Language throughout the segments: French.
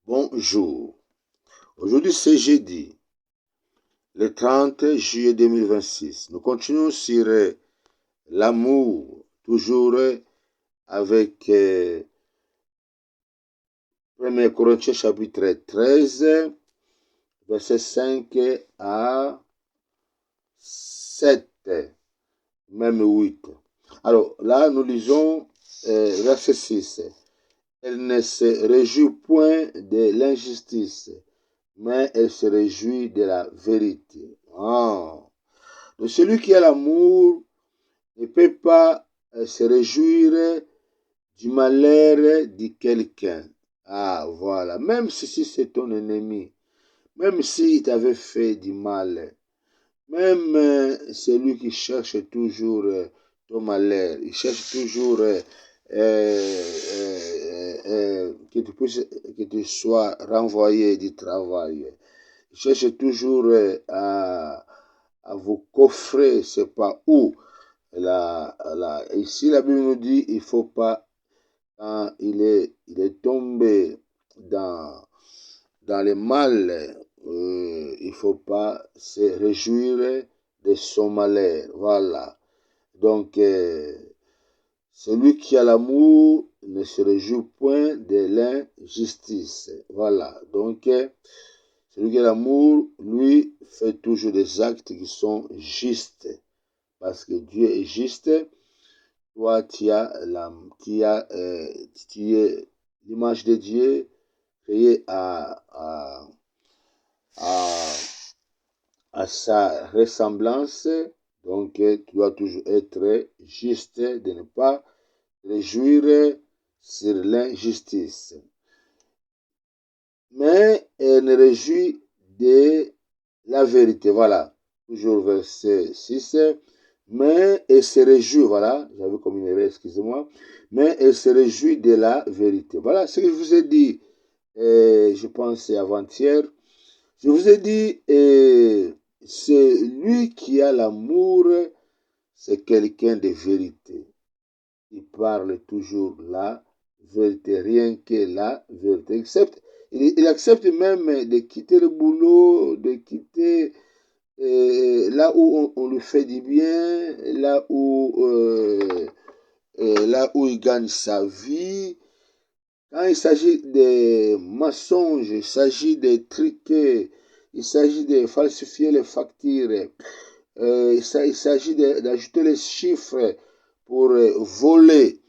Bonjour. Aujourd'hui, c'est jeudi, le 30 juillet 2026. Nous continuons sur l'amour, toujours avec 1 Corinthiens chapitre 13, verset 5 à 7, même 8. Alors là, nous lisons verset 6. Elle ne se réjouit point de l'injustice, mais elle se réjouit de la vérité. Donc celui qui a l'amour ne peut pas se réjouir du malheur de quelqu'un. Voilà. Même si c'est ton ennemi, même s'il t'avait fait du mal, même celui qui cherche toujours ton malheur, il cherche toujours que tu sois renvoyé du travail. Il cherche toujours à vous coffrer, c'est pas où. Ici, la Bible nous dit il ne faut pas, quand il est tombé dans le mal, il ne faut pas se réjouir de son malheur. Voilà. Donc, celui qui a l'amour ne se réjouit point de l'injustice. Voilà. Donc, celui qui a l'amour, lui, fait toujours des actes qui sont justes. Parce que Dieu est juste. Toi, tu es l'image de Dieu créée à sa ressemblance. Donc, tu dois toujours être juste, de ne pas réjouir sur l'injustice. Mais elle ne réjouit de la vérité. Voilà. Toujours verset 6. Mais elle se réjouit, voilà, j'avais comme une erreur, excusez-moi, mais elle se réjouit de la vérité. Voilà ce que je vous ai dit, je pense avant-hier. Je vous ai dit, c'est lui qui a l'amour, c'est quelqu'un de vérité. Il parle toujours la vérité, rien que la vérité. Il accepte même de quitter le boulot, de quitter là où on lui fait du bien, là où il gagne sa vie. Quand il s'agit de mensonges, il s'agit de truquer, il s'agit de falsifier les factures, il s'agit d'ajouter les chiffres pour voler.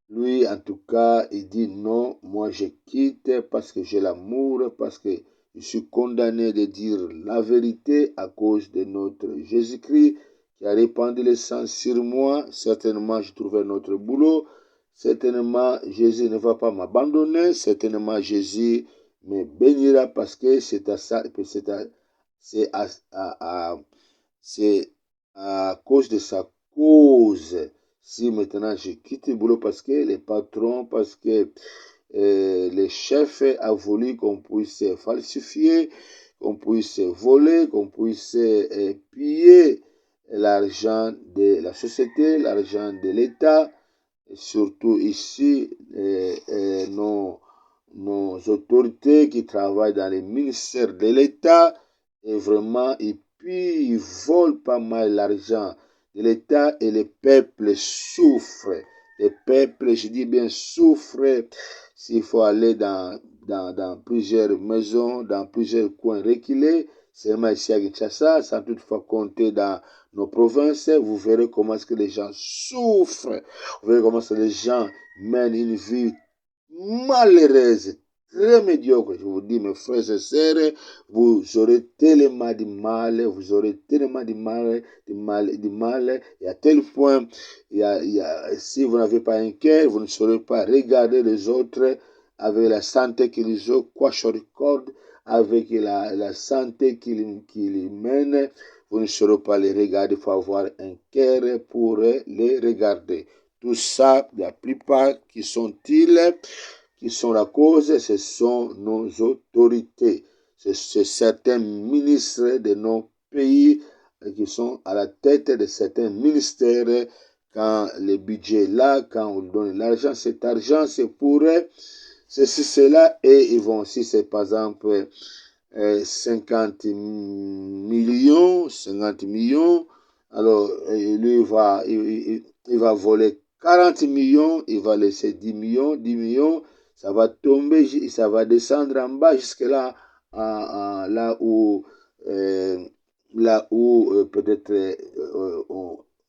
Lui, en tout cas, il dit non, moi je quitte parce que j'ai l'amour, parce que je suis condamné de dire la vérité à cause de notre Jésus-Christ qui a répandu le sang sur moi. Certainement, je trouverai notre boulot. Certainement, Jésus ne va pas m'abandonner. Certainement, Jésus me bénira parce que c'est à cause de sa cause. Si maintenant je quitte le boulot parce que les patrons, parce que les chefs a voulu qu'on puisse falsifier, qu'on puisse voler, qu'on puisse piller l'argent de la société, l'argent de l'État, et surtout ici, nos autorités qui travaillent dans les ministères de l'État, et vraiment, ils volent pas mal l'argent de l'État et le peuple souffre. Le peuple, je dis bien, souffre s'il faut aller dans plusieurs maisons, dans plusieurs coins reculés. Seulement ici à Kinshasa, sans toutefois compter dans nos provinces, vous verrez comment est-ce que les gens souffrent. Vous verrez comment est-ce que les gens mènent une vie malheureuse, très médiocre. Je vous dis, mes frères et sœurs, vous aurez tellement de mal, et à tel point, si vous n'avez pas un cœur, vous ne saurez pas regarder les autres avec la santé qu'ils ont, avec la santé qu'ils mènent, vous ne saurez pas les regarder, il faut avoir un cœur pour les regarder. Tout ça, la plupart qui sont-ils, qui sont la cause, ce sont nos autorités. C'est certains ministres de nos pays qui sont à la tête de certains ministères. Quand le budget est là, quand on donne l'argent, cet argent, c'est pour ceci, cela, et ils vont, si c'est par exemple 50 millions, alors lui il va voler 40 millions, il va laisser 10 millions, ça va tomber, ça va descendre en bas jusque là, là où, peut-être,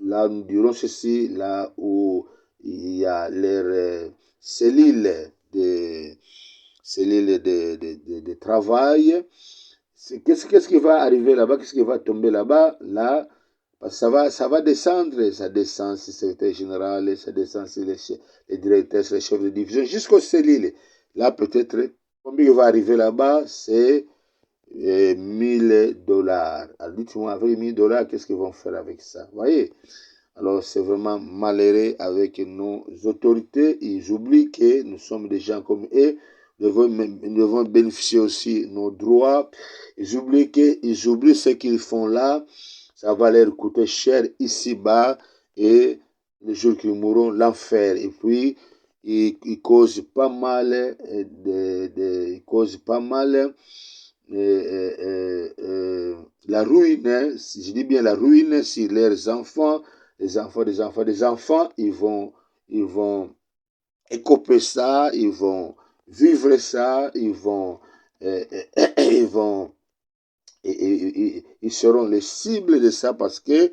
là nous dirons ceci, là où il y a les cellules de travail. Qu'est-ce qui va arriver là-bas? Qu'est-ce qui va tomber là-bas? Là, ça va descendre. Ça descend sur le secrétaire général, ça descend sur les directeurs, sur les chefs de division, jusqu'aux cellules. Là, peut-être, combien il va arriver là-bas? C'est $1000. Alors, dites-moi, avec $1000, qu'est-ce qu'ils vont faire avec ça? Vous voyez? Alors, c'est vraiment malheureux avec nos autorités. Ils oublient que nous sommes des gens comme eux. Nous devons bénéficier aussi de nos droits. Ils oublient ce qu'ils font là. Ça va leur coûter cher ici-bas. Et les jours qu'ils mourront, l'enfer. Et puis, ils causent pas mal la ruine, hein, je dis bien la ruine sur leurs enfants, les enfants, ils vont écoper ça, ils vont vivre ça, ils seront les cibles de ça parce que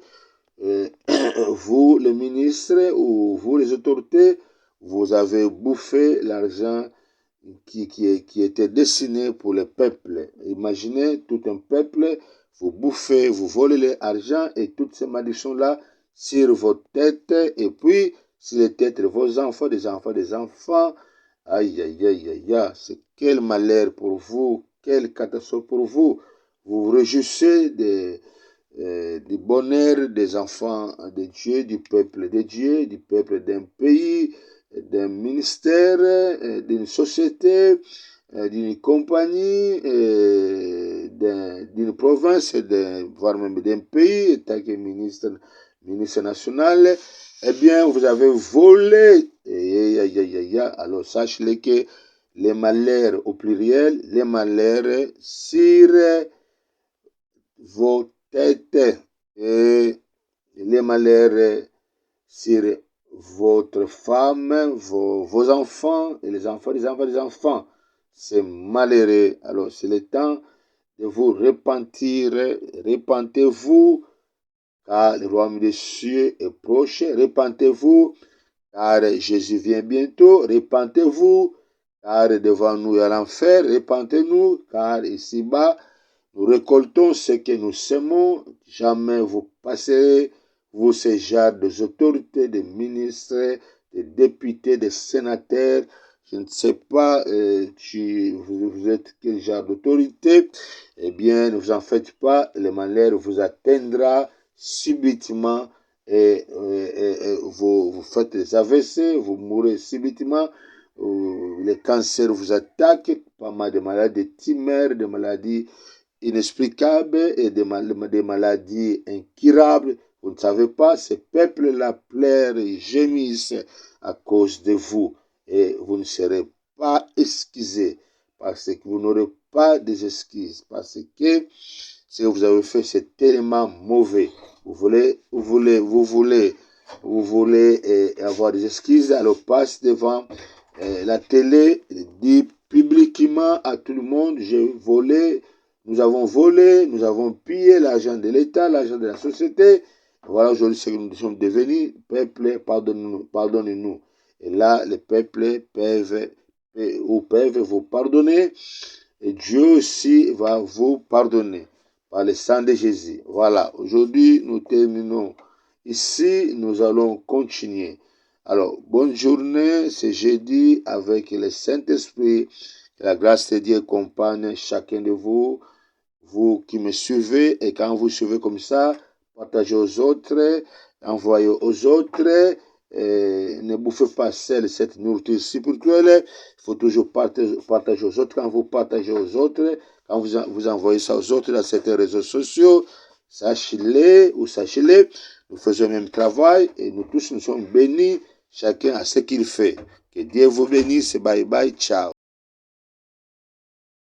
vous, les ministres, ou vous, les autorités, vous avez bouffé l'argent qui était destiné pour le peuple. Imaginez tout un peuple, vous bouffez, vous volez l'argent et toutes ces malédictions-là sur vos têtes et puis sur les têtes de vos enfants, des enfants. Aïe, aïe, aïe, aïe, aïe. C'est quel malheur pour vous, quelle catastrophe pour vous. Vous vous réjouissez du bonheur des enfants de Dieu, du peuple de Dieu, du peuple d'un pays, d'un ministère, d'une société, d'une compagnie, d'une province, voire même d'un pays, tant que ministre national. Eh bien, vous avez volé. Alors, sachez que les malheurs au pluriel, les malheurs sur vos têtes et les malheurs sur votre femme, vos enfants et les enfants des enfants. C'est malheureux. Alors, c'est le temps de vous repentir. Repentez-vous, car le royaume des cieux est proche. Repentez-vous, car Jésus vient bientôt. Repentez-vous, car devant nous il y a l'enfer. Repentez-nous, car ici-bas, nous récoltons ce que nous semons. Jamais vous passerez, vous, ces genres des autorités, des ministres, des députés, des sénateurs. Je ne sais pas, vous êtes quel genre d'autorité. Eh bien, ne vous en faites pas. Le malheur vous atteindra subitement et vous faites des AVC, vous mourrez subitement. Les cancers vous attaquent, pas mal de maladies, des tumeurs, des maladies inexplicables et des maladies incurables. Vous ne savez pas, ces peuples-là pleurent et gémissent à cause de vous. Et vous ne serez pas excusés parce que vous n'aurez pas des excuses. Parce que ce que vous avez fait, c'est tellement mauvais. Vous voulez avoir des excuses, alors passe devant la télé, dit publiquement à tout le monde, nous avons pillé l'argent de l'État, l'argent de la société. Voilà aujourd'hui ce que nous sommes devenus. Peuple, pardonnez-nous. Et là, les peuples peuvent vous pardonner. Et Dieu aussi va vous pardonner par le sang de Jésus. Voilà, aujourd'hui nous terminons ici. Nous allons continuer. Alors, bonne journée, c'est jeudi avec le Saint-Esprit. Que la grâce de Dieu accompagne chacun de vous. Vous qui me suivez, et quand vous suivez comme ça, partagez aux autres, envoyez aux autres, ne bouffez pas cette nourriture spirituelle. Il faut toujours partager aux autres. Quand vous partagez aux autres, quand vous envoyez ça aux autres dans certains réseaux sociaux, sachez-le, nous faisons le même travail et nous tous nous sommes bénis, chacun à ce qu'il fait. Que Dieu vous bénisse, bye bye, ciao.